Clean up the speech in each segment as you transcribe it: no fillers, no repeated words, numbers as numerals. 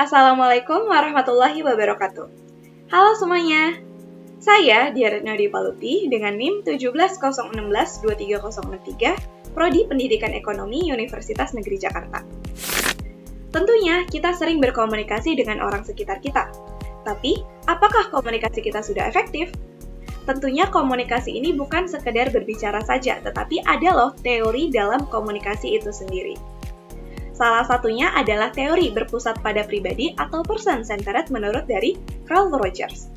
Assalamualaikum warahmatullahi wabarakatuh. Halo semuanya, saya Diaretno Dipaluti dengan NIM 17016-23063, Prodi Pendidikan Ekonomi Universitas Negeri Jakarta. Tentunya kita sering berkomunikasi dengan orang sekitar kita. Tapi, apakah komunikasi kita sudah efektif? Tentunya komunikasi ini bukan sekedar berbicara saja, tetapi ada loh teori dalam komunikasi itu sendiri. Salah satunya adalah teori berpusat pada pribadi atau person-centered menurut dari Carl Rogers.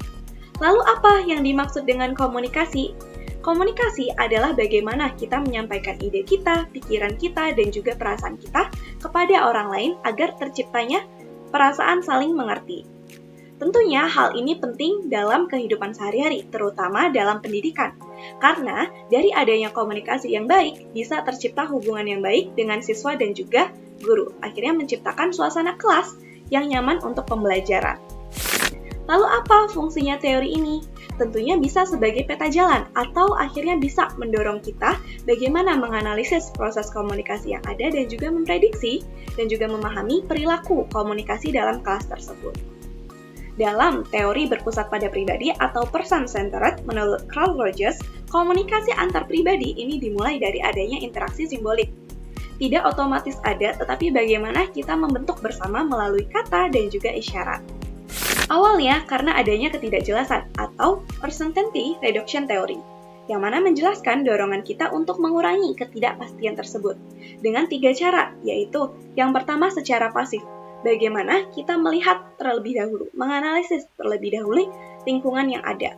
Lalu apa yang dimaksud dengan komunikasi? Komunikasi adalah bagaimana kita menyampaikan ide kita, pikiran kita, dan juga perasaan kita kepada orang lain agar terciptanya perasaan saling mengerti. Tentunya hal ini penting dalam kehidupan sehari-hari, terutama dalam pendidikan. Karena dari adanya komunikasi yang baik, bisa tercipta hubungan yang baik dengan siswa dan juga guru, akhirnya menciptakan suasana kelas yang nyaman untuk pembelajaran. Lalu apa fungsinya teori ini? Tentunya bisa sebagai peta jalan atau akhirnya bisa mendorong kita bagaimana menganalisis proses komunikasi yang ada dan juga memprediksi dan juga memahami perilaku komunikasi dalam kelas tersebut. Dalam teori berpusat pada pribadi atau person-centered menurut Carl Rogers, komunikasi antar pribadi ini dimulai dari adanya interaksi simbolik. Tidak otomatis ada, tetapi bagaimana kita membentuk bersama melalui kata dan juga isyarat. Awalnya karena adanya ketidakjelasan atau uncertainty reduction theory, yang mana menjelaskan dorongan kita untuk mengurangi ketidakpastian tersebut dengan 3 cara, yaitu yang pertama secara pasif, bagaimana kita melihat terlebih dahulu, menganalisis terlebih dahulu lingkungan yang ada.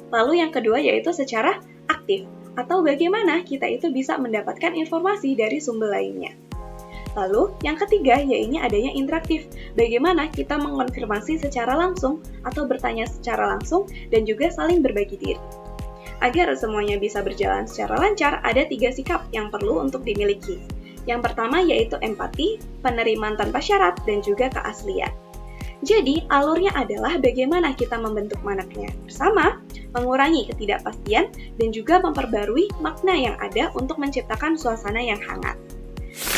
Lalu yang kedua yaitu secara aktif, atau bagaimana kita itu bisa mendapatkan informasi dari sumber lainnya. Lalu, yang ketiga yaitu adanya interaktif, bagaimana kita mengonfirmasi secara langsung atau bertanya secara langsung dan juga saling berbagi diri. Agar semuanya bisa berjalan secara lancar, ada 3 sikap yang perlu untuk dimiliki. Yang pertama yaitu empati, penerimaan tanpa syarat, dan juga keaslian. Jadi, alurnya adalah bagaimana kita membentuk manaknya bersama, mengurangi ketidakpastian, dan juga memperbarui makna yang ada untuk menciptakan suasana yang hangat.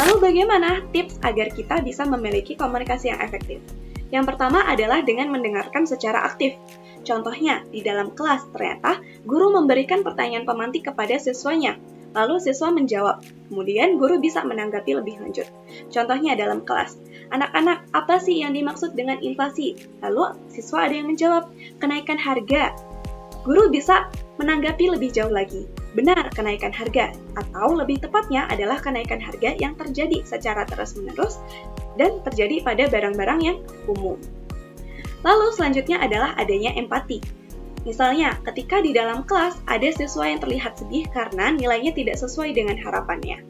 Lalu bagaimana tips agar kita bisa memiliki komunikasi yang efektif? Yang pertama adalah dengan mendengarkan secara aktif. Contohnya, di dalam kelas ternyata guru memberikan pertanyaan pemantik kepada siswanya, lalu siswa menjawab, kemudian guru bisa menanggapi lebih lanjut. Contohnya dalam kelas, anak-anak, apa sih yang dimaksud dengan inflasi? Lalu siswa ada yang menjawab, kenaikan harga. Guru bisa menanggapi lebih jauh lagi, benar kenaikan harga, atau lebih tepatnya adalah kenaikan harga yang terjadi secara terus-menerus dan terjadi pada barang-barang yang umum. Lalu selanjutnya adalah adanya empati. Misalnya, ketika di dalam kelas ada siswa yang terlihat sedih karena nilainya tidak sesuai dengan harapannya.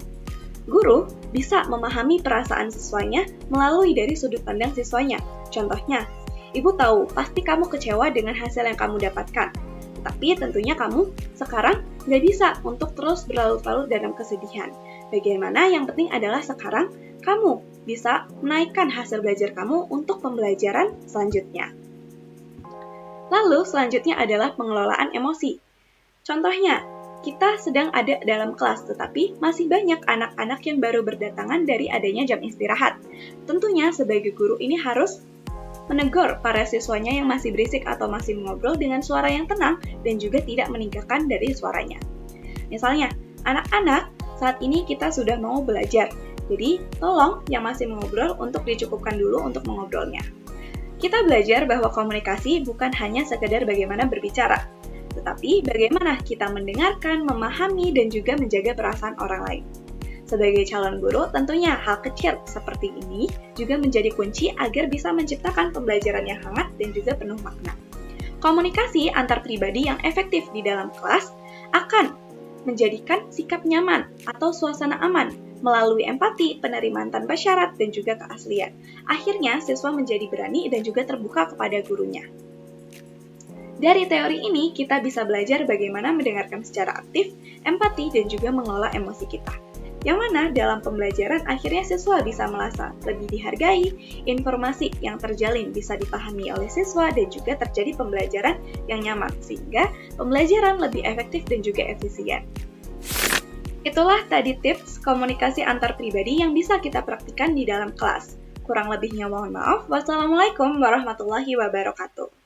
Guru bisa memahami perasaan siswanya melalui dari sudut pandang siswanya. Contohnya, ibu tahu pasti kamu kecewa dengan hasil yang kamu dapatkan. Tapi tentunya kamu sekarang nggak bisa untuk terus berlarut-larut dalam kesedihan. Bagaimana yang penting adalah sekarang kamu bisa menaikkan hasil belajar kamu untuk pembelajaran selanjutnya. Lalu selanjutnya adalah pengelolaan emosi. Contohnya, kita sedang ada dalam kelas tetapi masih banyak anak-anak yang baru berdatangan dari adanya jam istirahat. Tentunya sebagai guru ini harus menegur para siswanya yang masih berisik atau masih mengobrol dengan suara yang tenang dan juga tidak meninggalkan dari suaranya. Misalnya, anak-anak, saat ini kita sudah mau belajar. Jadi, tolong yang masih mengobrol untuk dicukupkan dulu untuk mengobrolnya. Kita belajar bahwa komunikasi bukan hanya sekedar bagaimana berbicara, tetapi bagaimana kita mendengarkan, memahami, dan juga menjaga perasaan orang lain. Sebagai calon guru, tentunya hal kecil seperti ini juga menjadi kunci agar bisa menciptakan pembelajaran yang hangat dan juga penuh makna. Komunikasi antar pribadi yang efektif di dalam kelas akan menjadikan sikap nyaman atau suasana aman melalui empati, penerimaan tanpa syarat, dan juga keaslian. Akhirnya, siswa menjadi berani dan juga terbuka kepada gurunya. Dari teori ini, kita bisa belajar bagaimana mendengarkan secara aktif, empati, dan juga mengelola emosi kita. Yang mana dalam pembelajaran akhirnya siswa bisa merasa lebih dihargai, informasi yang terjalin bisa dipahami oleh siswa, dan juga terjadi pembelajaran yang nyaman, sehingga pembelajaran lebih efektif dan juga efisien. Itulah tadi tips komunikasi antar pribadi yang bisa kita praktikkan di dalam kelas. Kurang lebihnya mohon maaf. Wassalamualaikum warahmatullahi wabarakatuh.